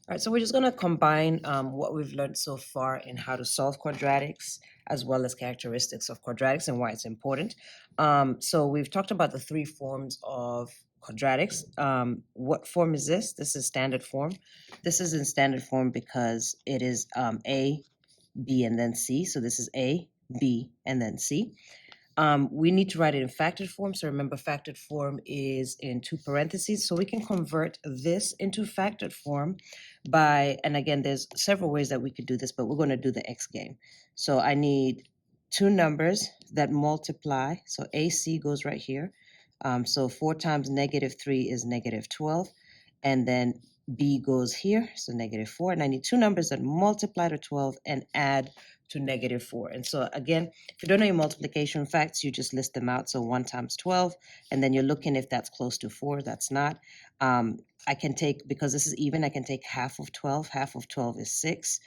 All right, so we're just going to combine what we've learned so far in how to solve quadratics, as well as characteristics of quadratics and why it's important. So we've talked about the three forms of quadratics. What form is this? This is standard form. This is in standard form because it is A, B, and then C. So this is A, B, and then C. We need to write it in factored form. So remember, factored form is in two parentheses. So we can convert this into factored form by, and again, there's several ways that we could do this, but we're going to do the X game. So I need two numbers that multiply. So AC goes right here. So 4 times -3 is -12. And then B goes here, so -4. And I need two numbers that multiply to 12 and add to -4. And so again, if you don't know your multiplication facts, you just list them out. So 1 times 12, and then you're looking if that's close to 4. That's not. I can take, because this is even, I can take half of 12. Half of 12 is 6.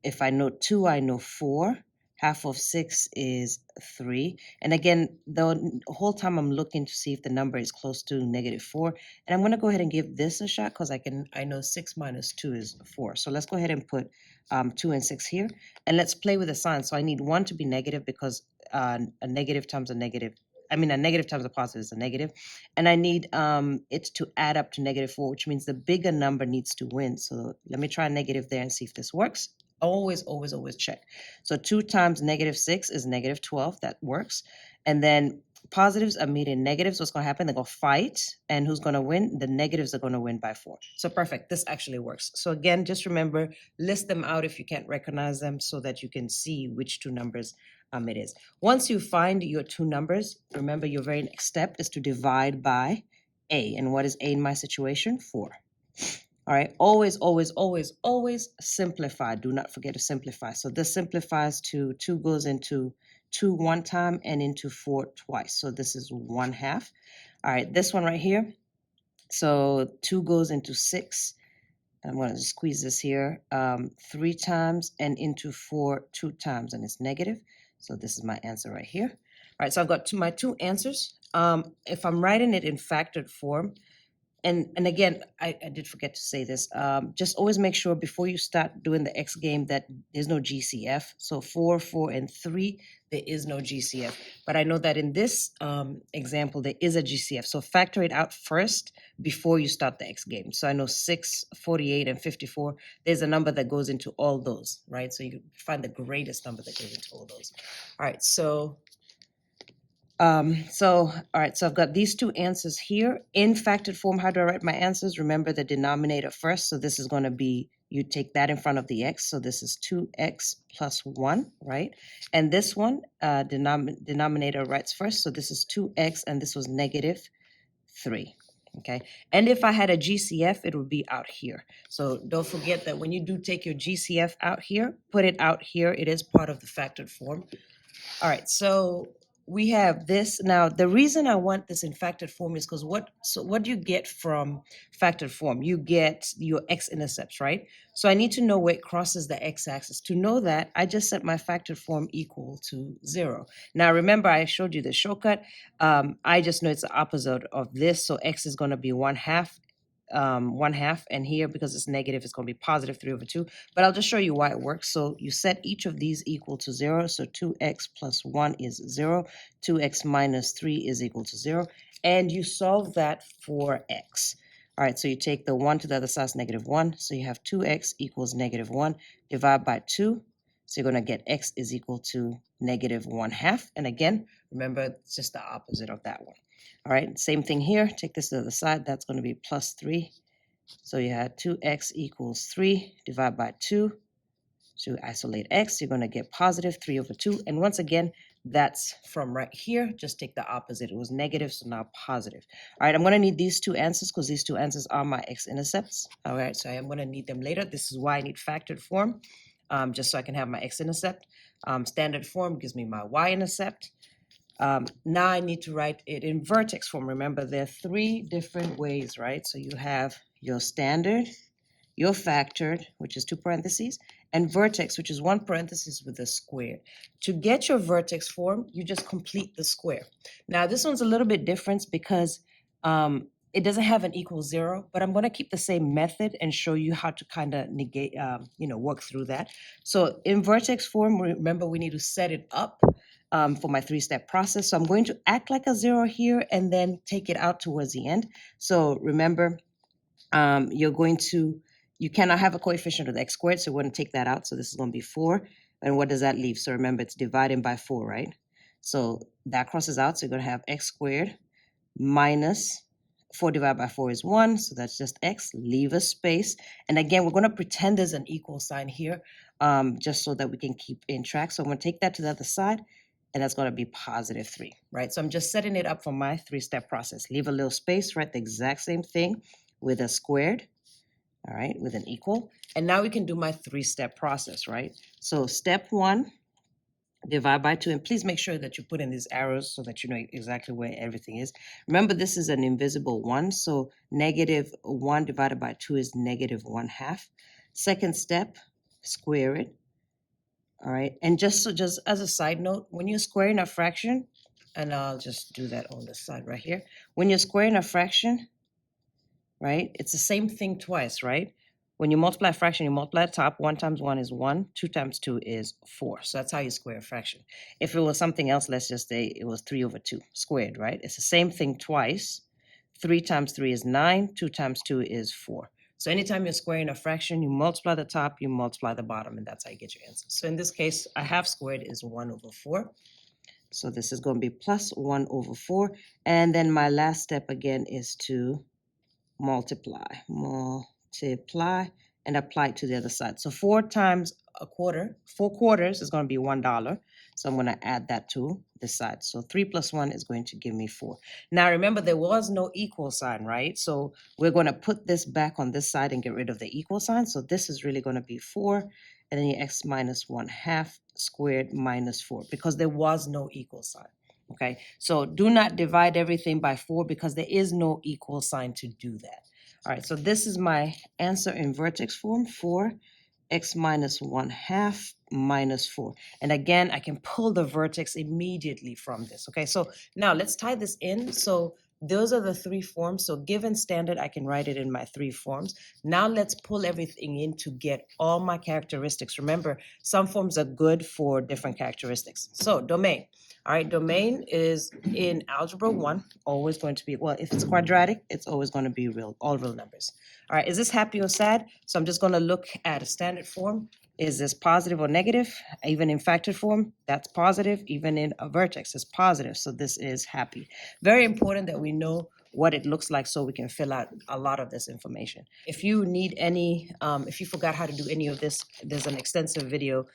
If I know 2, I know 4. Half of 6 is 3. And again, the whole time I'm looking to see if the number is close to -4. And I'm going to go ahead and give this a shot because I know 6 minus 2 is 4. So let's go ahead and put 2 and 6 here. And let's play with the sign. So I need 1 to be negative because a negative times a negative, a negative times a positive is a negative. And I need it to add up to -4, which means the bigger number needs to win. So let me try a negative there and see if this works. Always, always, always check. So 2 times -6 is -12. That works. And then positives are meeting negatives. What's going to happen? They're going to fight. And who's going to win? The negatives are going to win by 4. So perfect. This actually works. So again, just remember, list them out if you can't recognize them so that you can see which two numbers it is. Once you find your two numbers, remember your very next step is to divide by A. And what is A in my situation? 4. All right, always, always, always, always simplify. Do not forget to simplify. So this simplifies to 2 goes into 2 one time and into 4 twice. So this is 1/2. All right, this one right here. So 2 goes into 6. I'm going to squeeze this here 3 times and into 4 2 times, and it's negative. So this is my answer right here. All right, so I've got my two answers. If I'm writing it in factored form, and again, I did forget to say this. Just always make sure before you start doing the X game that there's no GCF. So 4, 4, and 3, there is no GCF. But I know that in this example, there is a GCF. So factor it out first before you start the X game. So I know 6, 48, and 54, there's a number that goes into all those, right? So you find the greatest number that goes into all those. All right, so all right, so I've got these two answers here. In factored form, how do I write my answers? Remember the denominator first. So this is going to be, you take that in front of the x. So this is 2x plus 1, right? And this one, denominator writes first. So this is 2x, and this was -3. Okay. And if I had a GCF, it would be out here. So don't forget that when you do take your GCF out here, put it out here. It is part of the factored form. All right, so we have this. Now, the reason I want this in factored form is because what do you get from factored form? You get your x-intercepts, right? So I need to know where it crosses the x-axis. To know that, I just set my factored form equal to 0. Now, remember, I showed you the shortcut. I just know it's the opposite of this, so x is going to be 1/2. 1/2, and here because it's negative it's going to be positive 3/2, but I'll just show you why it works. So you set each of these equal to 0. So 2x plus 1 is 0, 2x minus 3 is equal to 0, and you solve that for x. All right, so you take the 1 to the other side, is -1, so you have 2x equals -1, divide by 2, so you're going to get x is equal to -1/2, and again, remember, it's just the opposite of that one. All right, same thing here. Take this to the other side. That's going to be +3. So you have 2x equals 3, divide by 2. To isolate x, you're going to get positive 3/2. And once again, that's from right here. Just take the opposite. It was negative, so now positive. All right, I'm going to need these two answers because these two answers are my x-intercepts. All right, so I am going to need them later. This is why I need factored form, just so I can have my x-intercept. Standard form gives me my y-intercept. Now I need to write it in vertex form. Remember, there are 3 different ways, right? So you have your standard, your factored, which is 2 parentheses, and vertex, which is 1 parenthesis with a square. To get your vertex form, you just complete the square. Now, this one's a little bit different because it doesn't have an equal 0, but I'm going to keep the same method and show you how to kind of negate, work through that. So in vertex form, remember we need to set it up for my 3-step process. So I'm going to act like a 0 here and then take it out towards the end. So remember, you cannot have a coefficient of x squared, so we're going to take that out. So this is going to be 4. And what does that leave? So remember, it's dividing by 4, right? So that crosses out. So you're going to have x squared minus 4 divided by 4 is 1. So that's just x. Leave a space. And again, we're going to pretend there's an equal sign here just so that we can keep in track. So I'm going to take that to the other side. And that's going to be positive 3, right? So I'm just setting it up for my 3-step process. Leave a little space, write the exact same thing with a squared, all right, with an equal. And now we can do my 3-step process, right? So step 1, divide by 2. And please make sure that you put in these arrows so that you know exactly where everything is. Remember, this is an invisible 1. So negative 1 divided by 2 is negative 1/2. Second step, square it. All right. And just as a side note, when you're squaring a fraction, and I'll just do that on the side right here. When you're squaring a fraction, right? It's the same thing twice, right? When you multiply a fraction, you multiply the top. 1 times 1 is 1. 2 times 2 is 4. So that's how you square a fraction. If it was something else, let's just say it was 3 over 2 squared, right? It's the same thing twice. 3 times 3 is 9. 2 times 2 is 4. So anytime you're squaring a fraction, you multiply the top, you multiply the bottom, and that's how you get your answer. So in this case, a half squared is 1 over 4. So this is going to be plus 1 over 4. And then my last step again is to multiply, and apply it to the other side. So 4 times a quarter, 4 quarters is going to be $1. So I'm going to add that to this side. So 3 plus 1 is going to give me 4. Now remember, there was no equal sign, right? So we're going to put this back on this side and get rid of the equal sign. So this is really going to be 4. And then your x minus 1/2 squared minus 4, because there was no equal sign. Okay, so do not divide everything by 4 because there is no equal sign to do that. All right, so this is my answer in vertex form, 4x minus 1/2 minus 4. And again, I can pull the vertex immediately from this. Okay, so now let's tie this in. So those are the 3 forms. So given standard, I can write it in my 3 forms. Now let's pull everything in to get all my characteristics. Remember, some forms are good for different characteristics. So domain. All right, domain is in algebra 1, always going to be, well, if it's quadratic, it's always going to be all real numbers. All right, is this happy or sad? So I'm just going to look at a standard form. Is this positive or negative? Even in factored form, that's positive. Even in a vertex, it's positive. So this is happy. Very important that we know what it looks like so we can fill out a lot of this information. If you need any, if you forgot how to do any of this, there's an extensive video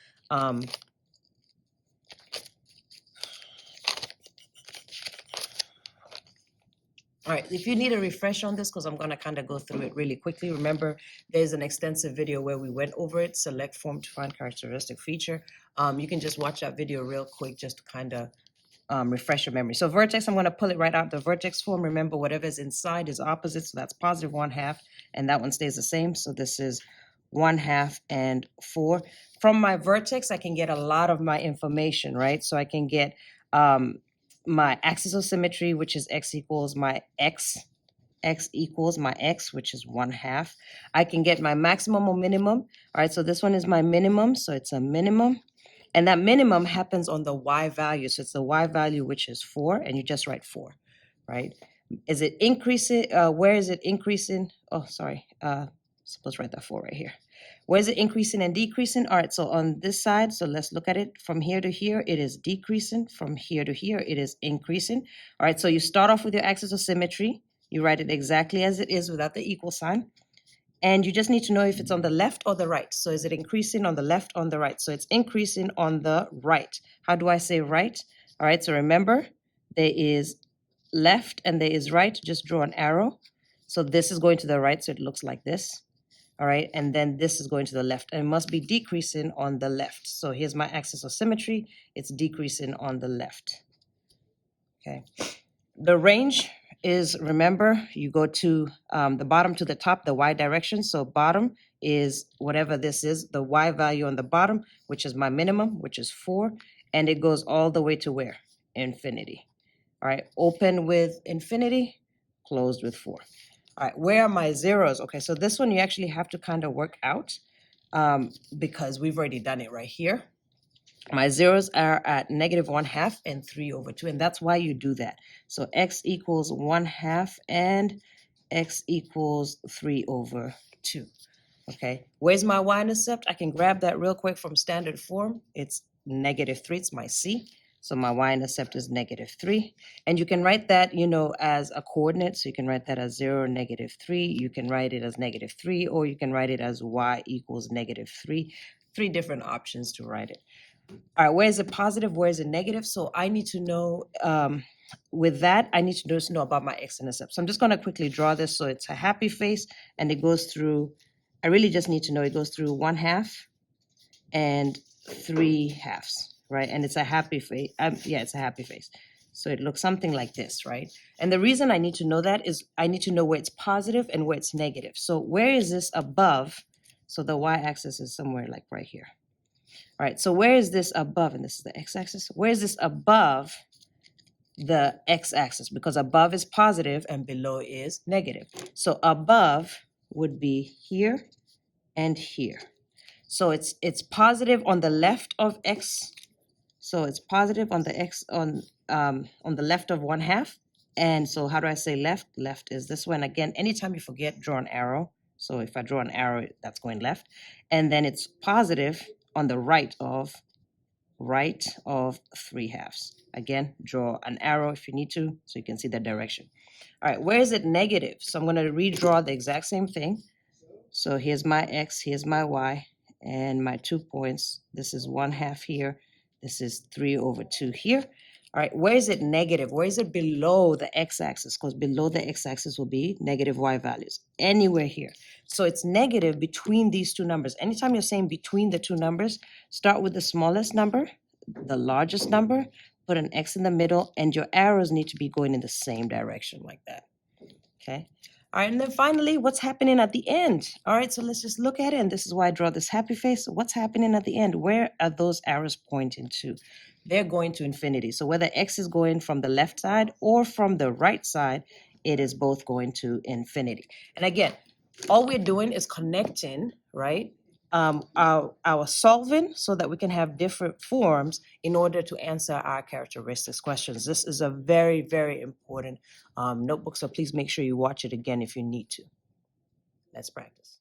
all right, if you need a refresh on this, because I'm going to kind of go through it really quickly, remember there's an extensive video where we went over it, select form to find characteristic feature. You can just watch that video real quick just to kind of refresh your memory. So vertex, I'm going to pull it right out the vertex form. Remember, whatever is inside is opposite, so that's positive 1/2, and that one stays the same. So this is 1/2 and 4. From my vertex, I can get a lot of my information, right? So I can get my axis of symmetry, which is x equals my x equals my x, which is 1/2. I can get my maximum or minimum. All right, so this one is my minimum, so it's a minimum. And that minimum happens on the y value. So it's the y value, which is 4, and you just write 4, right? Is it increasing? Where is it increasing? Oh, sorry. Supposed to write that 4 right here. Where is it increasing and decreasing? All right, so on this side, so let's look at it. From here to here, it is decreasing. From here to here, it is increasing. All right, so you start off with your axis of symmetry. You write it exactly as it is without the equal sign. And you just need to know if it's on the left or the right. So is it increasing on the left or on the right? So it's increasing on the right. How do I say right? All right, so remember, there is left and there is right. Just draw an arrow. So this is going to the right, so it looks like this. All right, and then this is going to the left, and it must be decreasing on the left. So here's my axis of symmetry. It's decreasing on the left. Okay. The range is, remember, you go to the bottom to the top, the y direction. So bottom is whatever this is, the y value on the bottom, which is my minimum, which is 4, and it goes all the way to where? Infinity. All right, open with infinity, closed with 4. All right, where are my zeros? Okay, so this one you actually have to kind of work out because we've already done it right here. My zeros are at -1/2 and 3/2, and that's why you do that. So x equals 1/2 and x equals 3/2. Okay, where's my y-intercept? I can grab that real quick from standard form. It's -3, it's my c. So my y-intercept is -3. And you can write that, as a coordinate. So you can write that as 0, -3. You can write it as -3, or you can write it as y equals -3. 3 different options to write it. All right, where is it positive? Where is it negative? So I need to know, with that, I need to just know about my x-intercept. So I'm just going to quickly draw this. So it's a happy face, and it goes through, I really just need to know it goes through 1/2 and 3/2, right? And it's a happy face. Yeah, it's a happy face. So it looks something like this, right? And the reason I need to know that is I need to know where it's positive and where it's negative. So where is this above? So the y-axis is somewhere like right here. All right, so where is this above? And this is the x-axis. Where is this above the x-axis? Because above is positive and below is negative. So above would be here and here. So it's positive on the left of x. So it's positive on the x on the left of 1/2. And so how do I say left? Left is this one. Again, anytime you forget, draw an arrow. So if I draw an arrow, that's going left. And then it's positive on the right of 3/2. Again, draw an arrow if you need to, so you can see the direction. All right, where is it negative? So I'm going to redraw the exact same thing. So here's my x, here's my y, and my 2 points. This is 1/2 here. This is 3/2 here. All right, where is it negative? Where is it below the x-axis? Because below the x-axis will be negative y values. Anywhere here. So it's negative between these two numbers. Anytime you're saying between the two numbers, start with the smallest number, the largest number, put an x in the middle, and your arrows need to be going in the same direction like that. Okay. All right, and then finally, what's happening at the end? All right, so let's just look at it, and this is why I draw this happy face. So what's happening at the end? Where are those arrows pointing to? They're going to infinity. So whether x is going from the left side or from the right side, it is both going to infinity. And again, all we're doing is connecting, right, our solving so that we can have different forms in order to answer our characteristics questions. This is a very, very important notebook, so please make sure you watch it again if you need to. Let's practice.